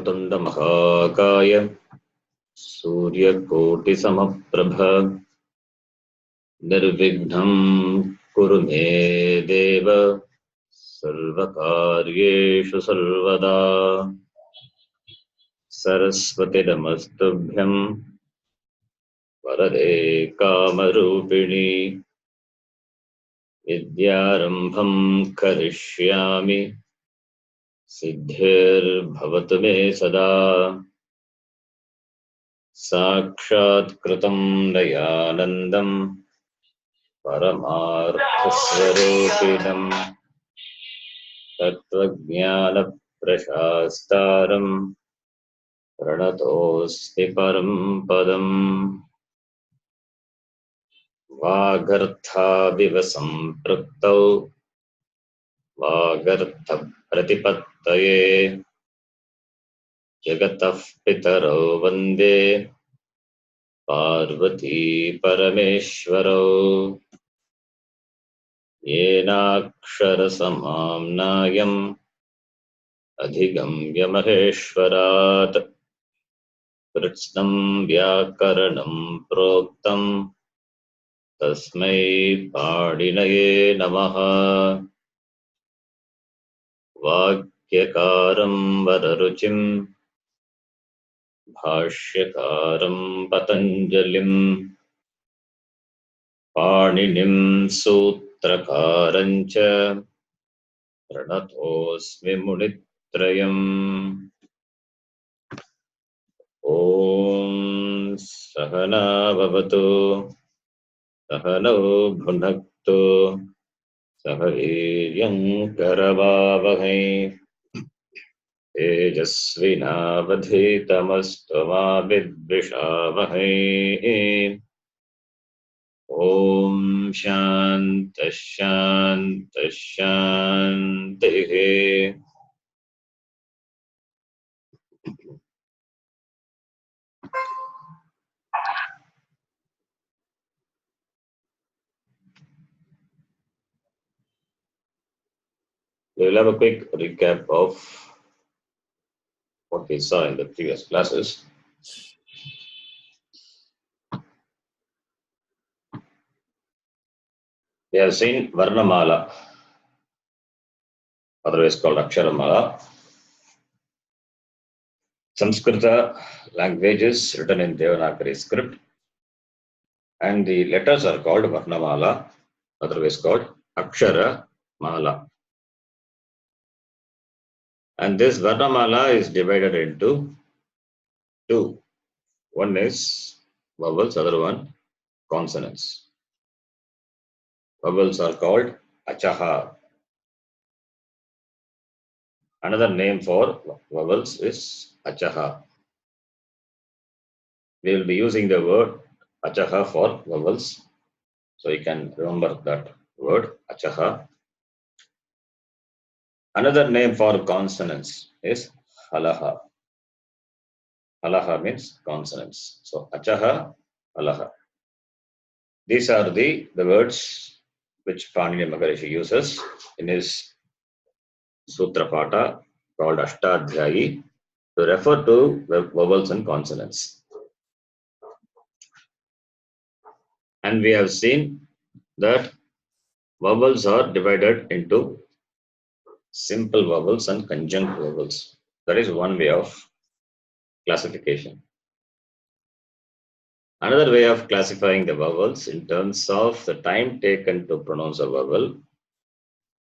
वक्रतुण्ड महाकाय सूर्यकोटिसमप्रभा निर्विघ्नं कुरु मे देव सर्वकार्येषु सर्वदा। सरस्वती नमस्तुभ्यं वरदे कामरूपिणी विद्यारम्भं करिष्यामि सिद्धिर्भवतु मे सदा। साक्षात्कृतं दयानन्दं परमार्थस्वरूपिणं तत्त्वज्ञानप्रशास्तारं प्रणतोऽस्मि परं पदम्। वागर्थाविव सम्पृक्तौ वागर्थप्रतिपत्तये जगतः पितरौ वन्दे पार्वती परमेश्वरौ। येनाक्षरसमाम्नायम् अधिगम्य महेश्वरात् कृत्स्नं व्याकरणं प्रोक्तं तस्मै पाणिनये नमः। वाक्यकारं वररुचिं भाष्यकारं पतञ्जलिं पाणिनिं सूत्रकारं च प्रणतोऽस्मि मुनित्रयम्। ॐ सहना भवतु सहनौ भुनक्तु सह वीर्यं करवावहै तेजस्विनावधीतमस्तु मा विद्विषावहै। ॐ शान्तः शान्तः शान्तिः। We will have a quick recap of what we saw in the previous classes. We have seen Varnamala, otherwise called Aksharamala. Saṃskṛta language is written in Devanagari script, and the letters are called Varnamala, otherwise called Aksharamala. And this Varnamala is divided into two. One is vowels, other one consonants. Vowels are called Achaha. Another name for vowels is Achaha. We will be using the word Achaha for vowels, so you can remember that word Achaha. Another name for consonants is Halaha. Halaha means consonants. So Achaha, Halaha. These are the words which Panini Maharishi uses in his Sutra Pata called Ashtadhyayi to refer to vowels and consonants. And we have seen that vowels are divided into simple vowels and conjunct vowels. That is one way of classification. Another way of classifying the vowels in terms of the time taken to pronounce a vowel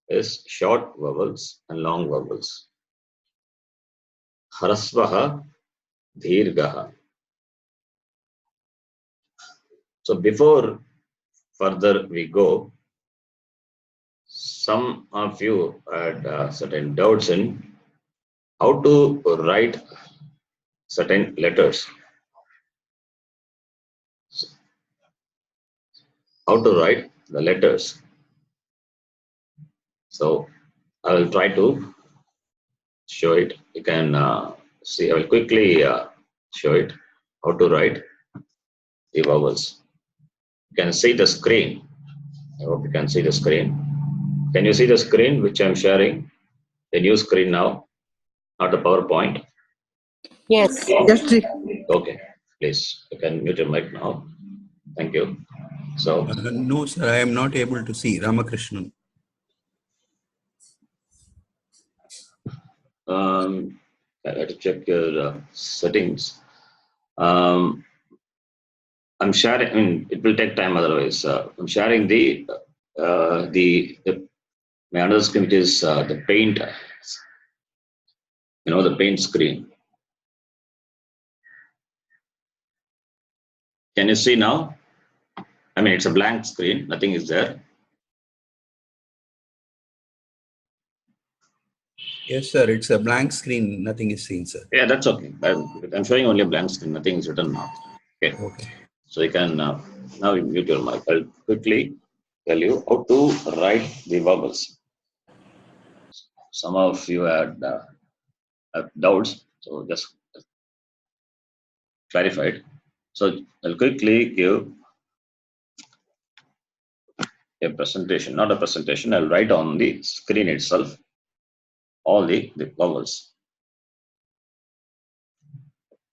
is short vowels and long vowels. Harasvaha, Dhirgaha. So before further we go, some of you had certain doubts in how to write certain letters. How to write the letters. So I will try to show it. You can see, I will quickly show it how to write the vowels. You can see the screen. I hope you can see the screen. Can you see the screen which I am sharing? The new screen now, not the PowerPoint. Yes, just Okay, please. You can mute your mic now. Thank you. So, No, sir, I am not able to see Ramakrishnan. I have to check your settings. Um, I'm sharing. I mean, it will take time otherwise. I'm sharing the my another screen, which is the paint. The paint screen. Can you see now? I mean, it's a blank screen. Nothing is there. Yes, sir, it's a blank screen. Nothing is seen, sir. Yeah, that's okay. I'm showing only a blank screen. Nothing is written now. Okay. Okay. So you can now you mute your mic. I'll quickly tell you how to write the vowels. Some of you had have doubts, so just clarified. So I'll quickly give a presentation, not a presentation. I'll write on the screen itself all the vowels.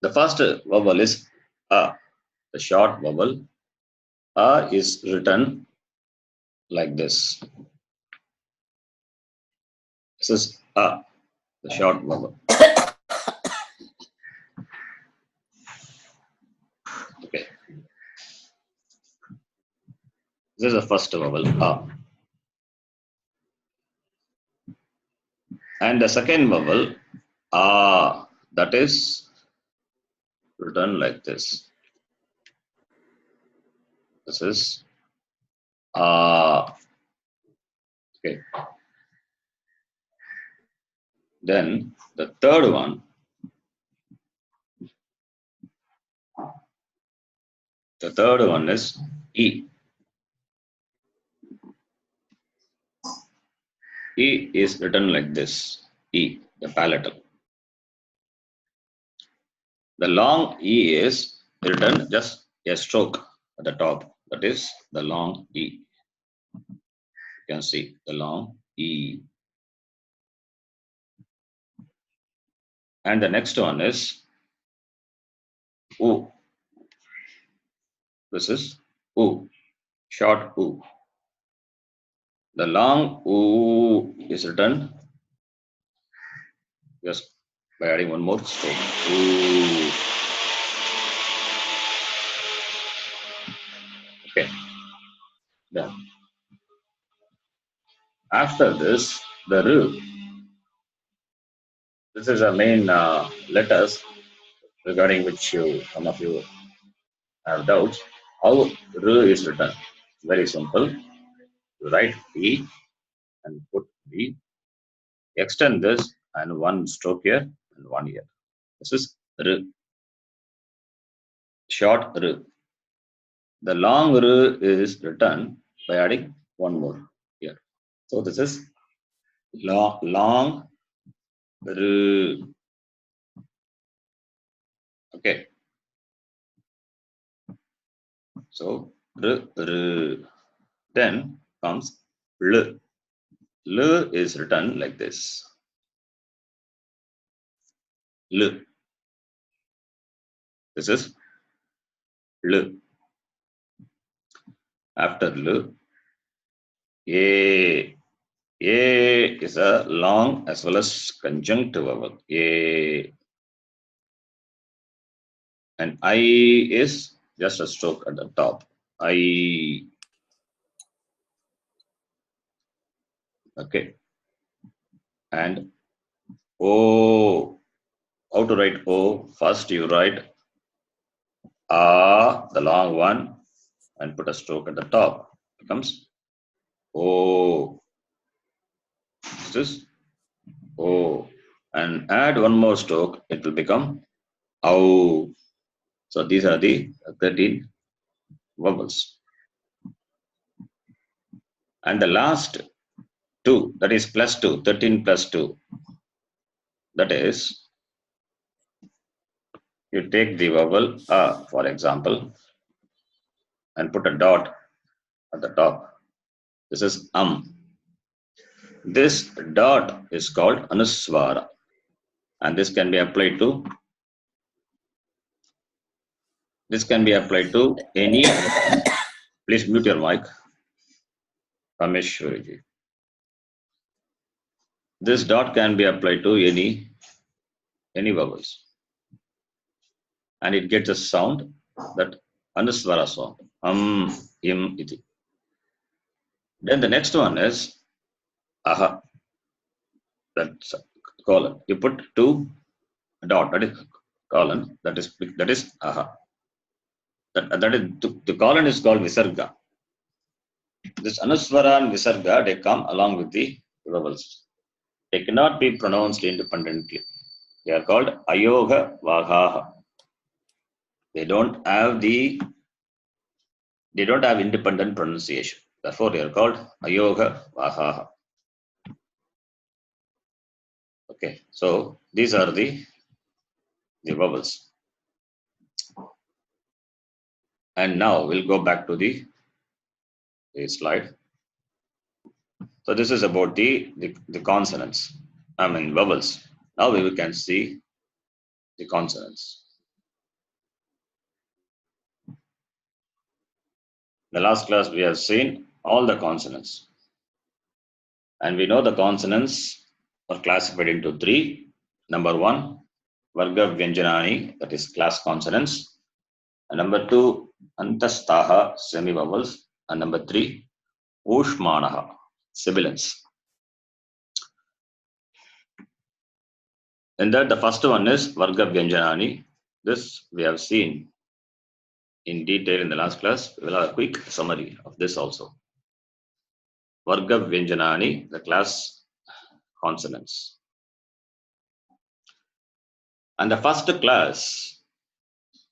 The first vowel is A. The short vowel A is written like this. This is A, the short vowel. Okay. This is the first vowel A. And the second vowel A, that is written like this. This is A. Okay. Then the third one, is E. E is written like this. E, the palatal. The long E is written just a stroke at the top. That is the long E. You can see the long E. And the next one is U. This is U, short U. The long U is written just by adding one more stroke. U. Okay. Done. After this, the R. This is the main letters regarding which some of you have doubts. How R is written? Very simple. You write E and put B. Extend this and one stroke here and one here. This is R, short R. The long R is written by adding one more here. So this is long R. Okay. So R, R. Then comes L. L is written like this. L. This is L. After L, A. A is a long as well as conjunctive vowel. A. And I is just a stroke at the top. I. Okay. And O. How to write O? First you write A, the long one, and put a stroke at the top. Becomes O. This is O. And add one more stroke, it will become OW. So these are the 13 vowels. And the last two, that is plus 2, 13 plus 2. That is, you take the vowel A, for example, and put a dot at the top. This is This dot is called anuswara, and this can be applied to This can be applied to any. Please mute your mic, Rameshwariji. This dot can be applied to any vowels, and it gets a sound, that anuswara sound. Im, iti. Then the next one is aha. That's colon. You put two dot, that is colon. That is aha. That is the colon is called visarga. This anuswara and visarga, they come along with the vowels. They cannot be pronounced independently. They are called ayoga vagaha. They don't have independent pronunciation. Therefore, they are called ayoga vagaha. Okay, so these are the vowels. And now we'll go back to the slide. So this is about the consonants. Vowels. Now we can see the consonants. In the last class we have seen all the consonants. And we know the consonants are classified into three. Number one, Varga Vyanjanani, that is class consonants. And number two, Antastaha, semi-vowels. And number three, Ushmanaha, sibilants. And that the first one is Varga Vyanjanani. This we have seen in detail in the last class. We will have a quick summary of this also. Varga Vyanjanani, the class consonants. And the first class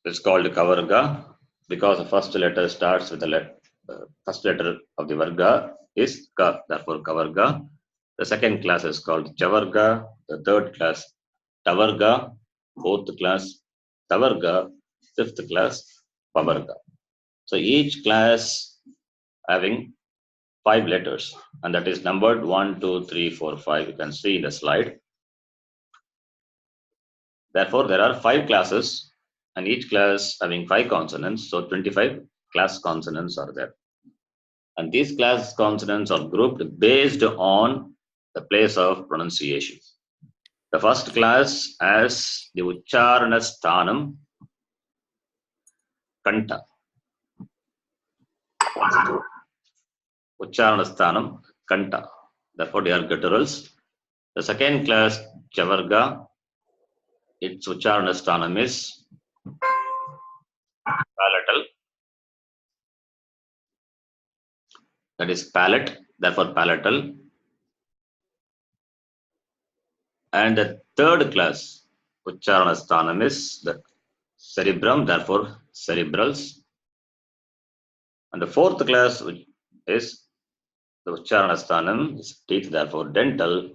is called Kavarga because the first letter starts with the first letter of the Varga is Ka, therefore Kavarga. The second class is called Chavarga. The third class Tavarga. Fourth class Tavarga. Fifth class Pavarga. So each class having 5 letters, and that is numbered 1, 2, 3, 4, 5. You can see in the slide. Therefore, there are 5 classes, and each class having 5 consonants. So 25 class consonants are there. And these class consonants are grouped based on the place of pronunciation. The first class has the Uchcharana Sthanam, Kanta. Uchcharana Sthanam, Kanta. Therefore, they are gutturals. The second class, Chavarga, its Uchcharana Sthanam is palatal. That is palate, therefore palatal. And the third class, Uchcharana Sthanam is the cerebrum, therefore cerebrals. And the fourth class is the Uchcharana Sthanam, is teeth, therefore dental.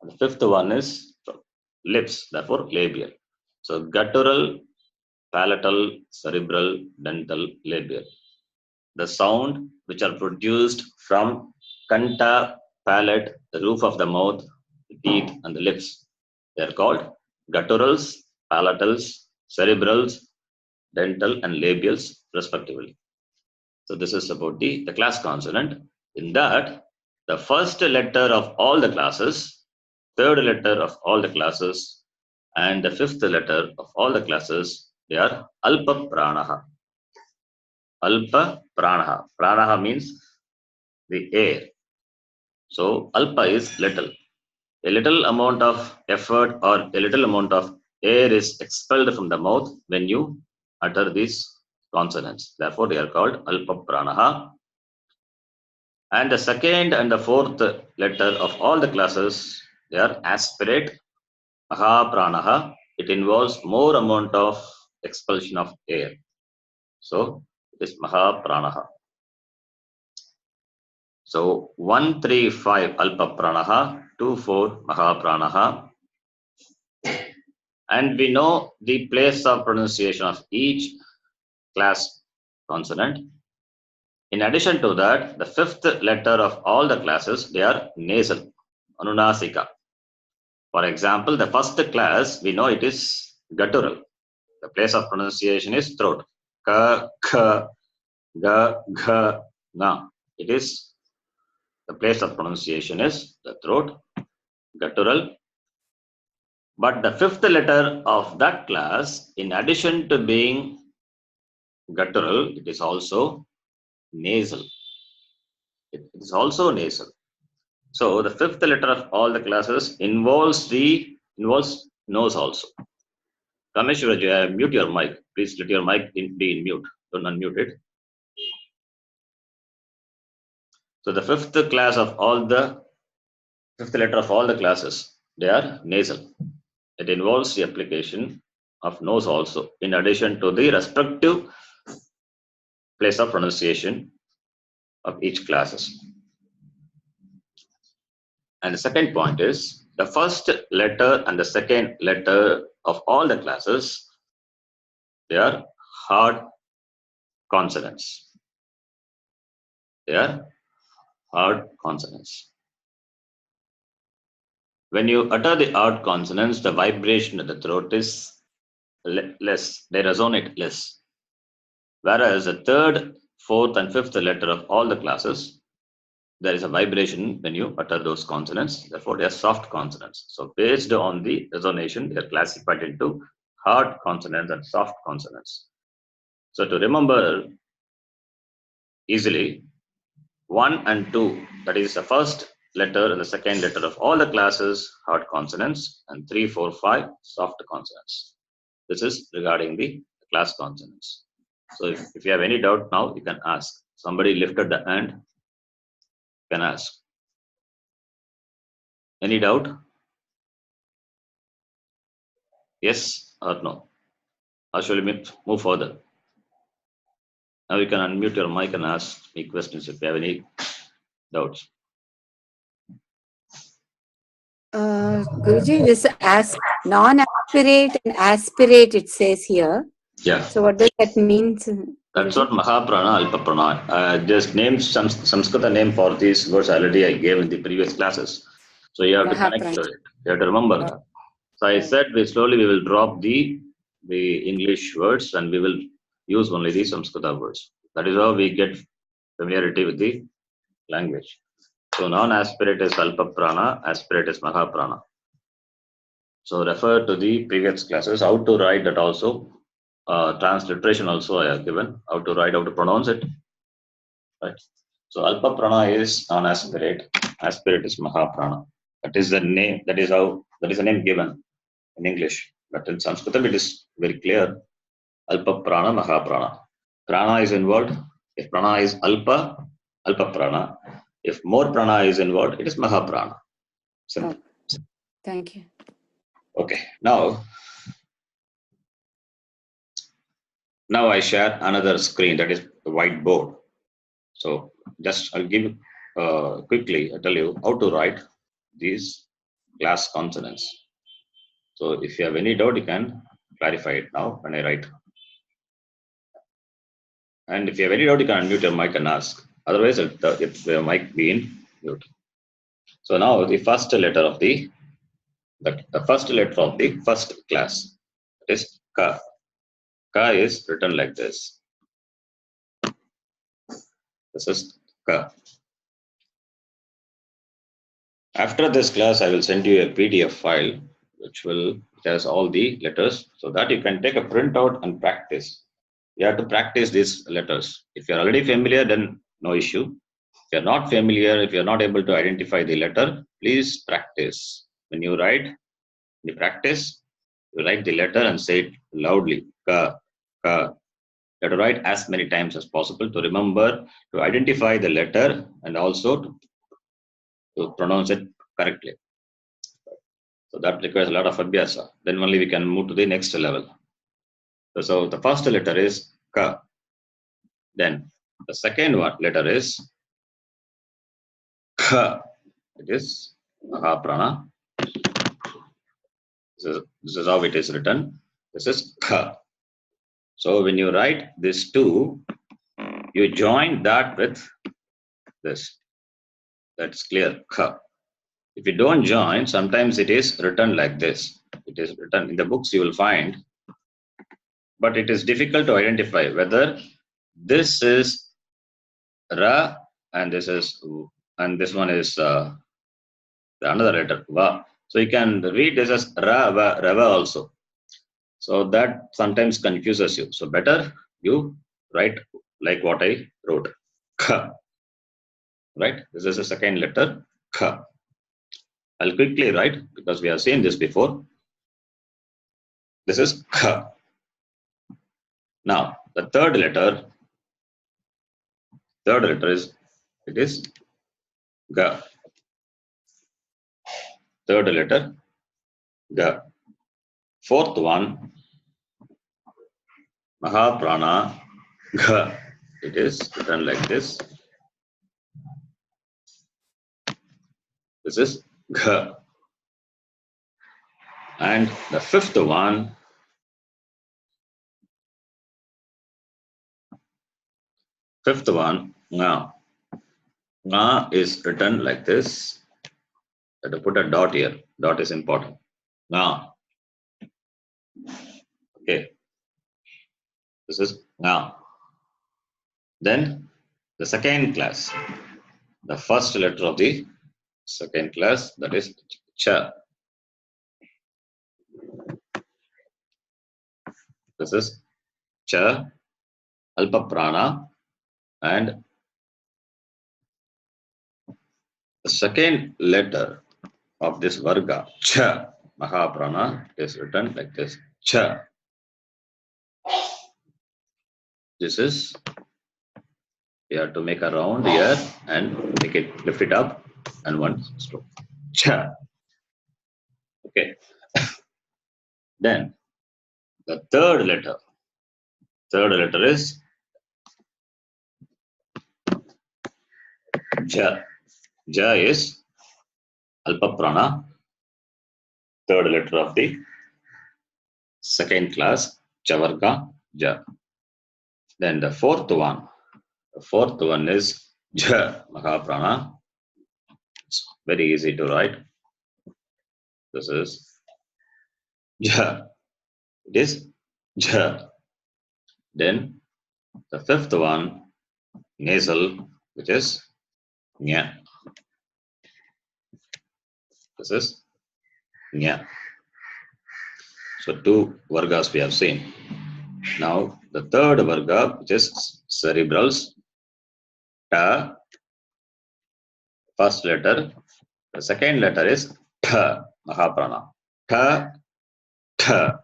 And the fifth one is lips, therefore labial. So guttural, palatal, cerebral, dental, labial. The sound which are produced from kanta, palate, the roof of the mouth, the teeth, and the lips, they are called gutturals, palatals, cerebrals, dental, and labials, respectively. So this is about the class consonant. In that, the first letter of all the classes, third letter of all the classes, and the fifth letter of all the classes, they are alpa pranaha. Alpa pranaha. Pranaha means the air. So alpa is little. A little amount of effort or a little amount of air is expelled from the mouth when you utter these consonants. Therefore, they are called alpa pranaha. And the second and the fourth letter of all the classes, they are aspirate, maha pranaha. It involves more amount of expulsion of air. So it is maha pranaha. So 1, 3, 5 alpa pranaha, 2, 4 maha pranaha. And we know the place of pronunciation of each class consonant. In addition to that, the fifth letter of all the classes, they are nasal, anunasika. For example, the first class, we know it is guttural. The place of pronunciation is throat. ka, kha, ga, gha, na. It is the place of pronunciation is the throat, guttural. But the fifth letter of that class, in addition to being guttural, it is also nasal. It is also nasal. So the fifth letter of all the classes involves nose also. Ramesh, mute your mic. Please let your mic be in mute. Don't unmute it. So the fifth letter of all the classes, they are nasal. It involves the application of nose also, in addition to the respective place of pronunciation of each classes. And the second point is the first letter and the second letter of all the classes, they are hard consonants. They are hard consonants. When you utter the hard consonants, the vibration of the throat is less. They resonate less. Whereas the third, fourth, and fifth letter of all the classes, there is a vibration when you utter those consonants. Therefore, they are soft consonants. So based on the resonation, they are classified into hard consonants and soft consonants. So to remember easily, 1 and 2, that is the first letter and the second letter of all the classes, hard consonants, and 3, 4, 5, soft consonants. This is regarding the class consonants. So if you have any doubt now, you can ask. Somebody lifted the hand, you can ask. Any doubt? Yes or no? Or shall we move further? Now you can unmute your mic and ask me questions if you have any doubts. Guruji, this non-aspirate and aspirate, it says here. Yeah. So what does that mean? That's what Mahaprana, Alpaprana. Just named Saṃskṛta name for these words already I gave in the previous classes. So you have to connect to it. You have to remember that. So I said we will drop the English words and we will use only the Saṃskṛta words. That is how we get familiarity with the language. So non-aspirate is Alpaprana, aspirate is Mahaprana. So refer to the previous classes. How to write that also. Transliteration also I have given. How to write, how to pronounce it. Right. So Alpaprana is non-aspirate. Aspirate is Mahaprana. That is the name. That is the name given in English. But in Saṃskṛtam it is very clear. Alpaprana, Mahaprana. Prana is involved. If prana is Alpaprana. If more prana is involved, it is Mahaprana. Simple. Oh, thank you. Okay. Now I share another screen, that is the whiteboard. So just I'll give quickly, I'll tell you how to write these class consonants. So if you have any doubt, you can clarify it now when I write. And if you have any doubt, you can unmute your mic and ask. Otherwise, the mic be in mute. So now the first letter of the first class, that is Ka. Ka is written like this. This is Ka. After this class, I will send you a PDF file which has all the letters so that you can take a printout and practice. You have to practice these letters. If you're already familiar, then no issue. If you're not familiar, if you're not able to identify the letter, please practice. When you write, you practice, you write the letter and say it loudly. Ka, ka. You have to write as many times as possible to remember, to identify the letter and also to pronounce it correctly. So that requires a lot of abhyasa. Then only we can move to the next level. So the first letter is Ka. Then the second letter is Kha. It is Mahaprana. This is how it is written. This is Kha. So when you write this two, you join that with this. That's clear. Kha. If you don't join, sometimes it is written like this. It is written in the books, you will find but it is difficult to identify whether this is Ra and this is and this one is another letter Va. So you can read this as Ra Va Rava also. So that sometimes confuses you. So better you write like what I wrote. Kha. Right? This is the second letter. Kha. I'll quickly write because we have seen this before. This is Kha. Now the third letter is it is Ga. Third letter Ga. Fourth one Mahaprana Gha. It is written like this. This is Gha. And the fifth one Nga. Nga is written like this. I have to put a dot here. Dot is important. Nga. Okay. This is Nga. Then the second class. The first letter of the second class, that is Cha. This is Cha, Alpa Prana, and the second letter of this Varga, Cha, Mahaprana, is written like this. Cha. This is, you have to make a round here and make it, lift it up, and one stroke. Cha. Okay. Then the third letter is Ja. Ja is Alpa Prana, third letter of the second class, Chavarga, Ja. Then the fourth one is Ja, Mahaprana. It's very easy to write. This is Ja. It is Ja. Then the fifth one, nasal, which is Nya. This is Nya. So two Vargas we have seen. Now the third Varga, which is cerebrals, Ta, first letter. The second letter is Tha, Mahaprana. Tha, Tha.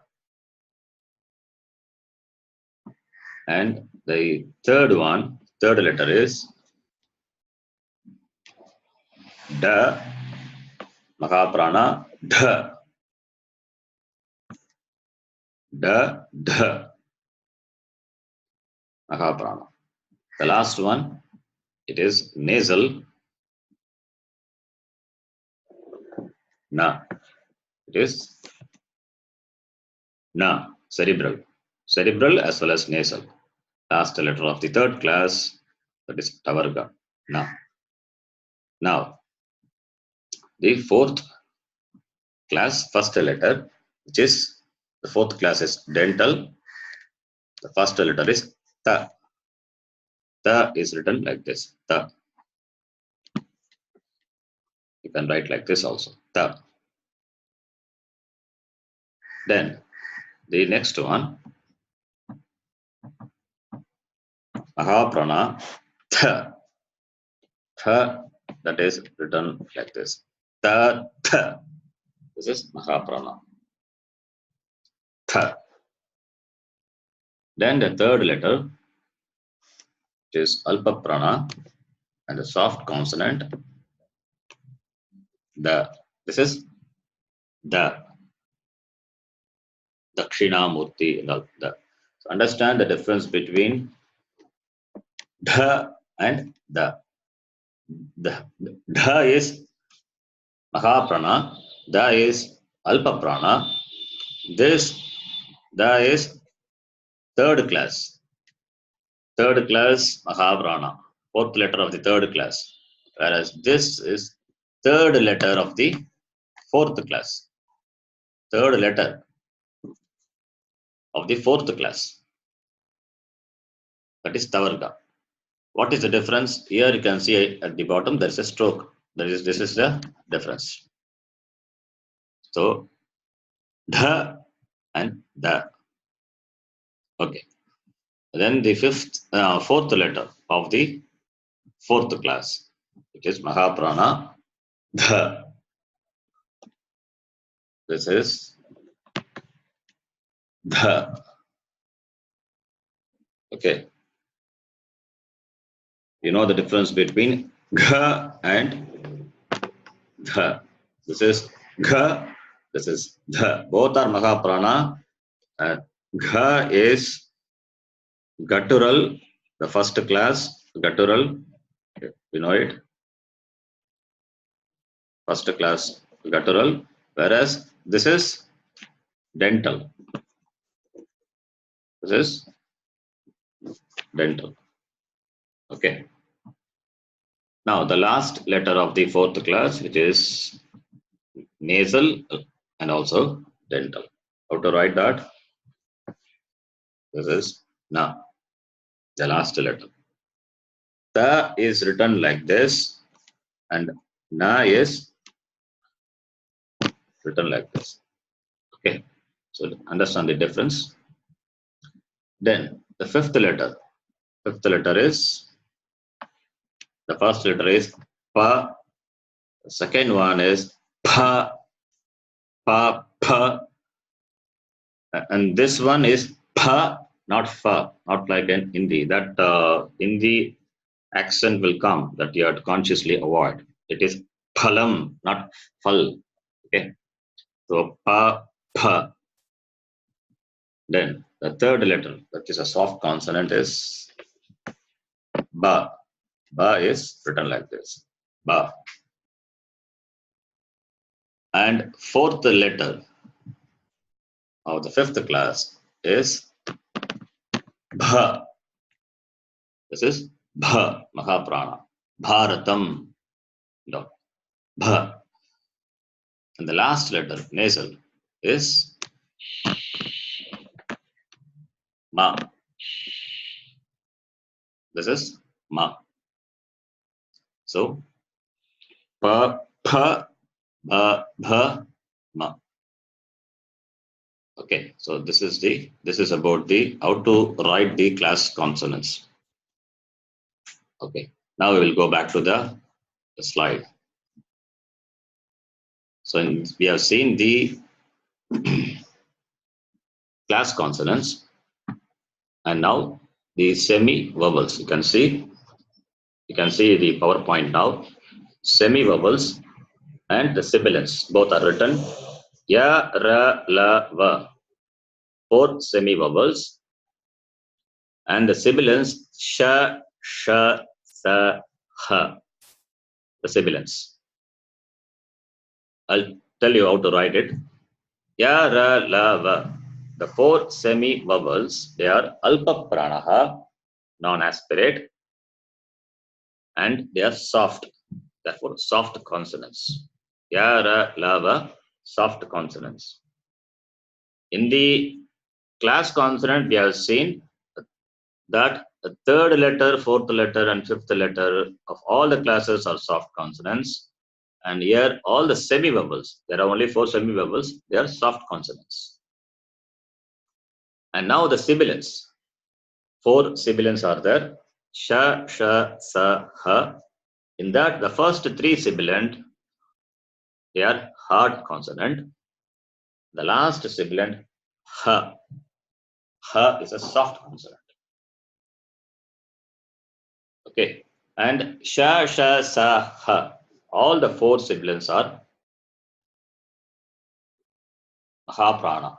And the third letter is Da, Mahaprana, Dha. Da, Dha, Mahaprana. The last one, it is nasal, Na. It is Na, cerebral. Cerebral as well as nasal. Last letter of the third class, that is Tavarga, Na. Now, the fourth class, first letter, which is the fourth class is dental. The first letter is Ta. Ta is written like this. Ta. You can write like this also. Ta. Then the next one, Mahaprana, Tha. Tha, that is written like this. Ta, Tha. This is Mahaprana. Tha. Then the third letter, which is Alpa Prana, and the soft consonant, Da. This is Da. Dakshinamurti and all that. So understand the difference between Dha and Da. Dha is Mahaprana, Da is Alpa Prana. This Da is third class Mahaprana, fourth letter of the third class. Whereas this is third letter of the fourth class. Third letter. of the fourth class. That is Tavarga. What is the difference? Here you can see at the bottom there is a stroke. This is the difference. So dha and da. Okay. Then the fourth letter of the fourth class, which is Mahaprana, dha. This is dha. Okay. You know the difference between gha and dha. This is gha. This is dha. Both are Mahaprana. Gha is guttural, the first class, guttural, you know it, first class guttural, whereas this is dental. This is dental. Okay. Now the last letter of the fourth class, which is nasal and also dental. How to write that? This is na, the last letter. Ta is written like this, and na is written like this. Okay, so understand the difference. Then the fifth letter. Fifth letter is, the first letter is pa. The second one is pa, pa, pa. And this one is pa, not fa, not like in Hindi. That Hindi accent will come that you have to consciously avoid. It is phalam, not phal. Okay, so pa, pa. Then the third letter, that is a soft consonant, is ba. Ba is written like this, ba. And fourth letter of the fifth class is bha. This is bha, Mahaprana, Bharatam, no, bha. And the last letter, nasal, is ma. This is ma. So pa, pa, ba, bha, ma. Okay, so this is about the how to write the class consonants. Okay, now we will go back to the slide. So we have seen the class consonants, and now the semi vowels. You can see the PowerPoint now. Semi vowels and the sibilants both are written ya, ra, la, va. Four semi vowels, and the sibilants sha, sha, sa, ha. The sibilants. I'll tell you how to write it. Ya, ra, la, va. The four semi vowels, they are alpa pranaha, non-aspirate, and they are soft. Therefore, soft consonants. Ya, ra, la, va, soft consonants. In the class consonant, we have seen that the third letter, fourth letter, and fifth letter of all the classes are soft consonants. And here, all the semi vowels, there are only four semi vowels, they are soft consonants. And now the sibilants. Four sibilants are there: sha, sha, sa, ha. In that, the first three sibilant, they are hard consonant. The last sibilant, ha. Ha is a soft consonant. Okay. And sha, sha, sa, ha. All the four sibilants are Mahaprana.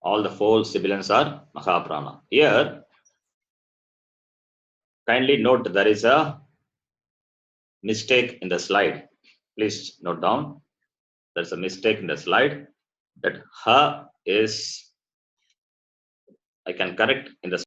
All the four sibilants are Mahaprana. Here, kindly note there is a mistake in the slide. Please note down. There's a mistake in the slide that ha is, I can correct in the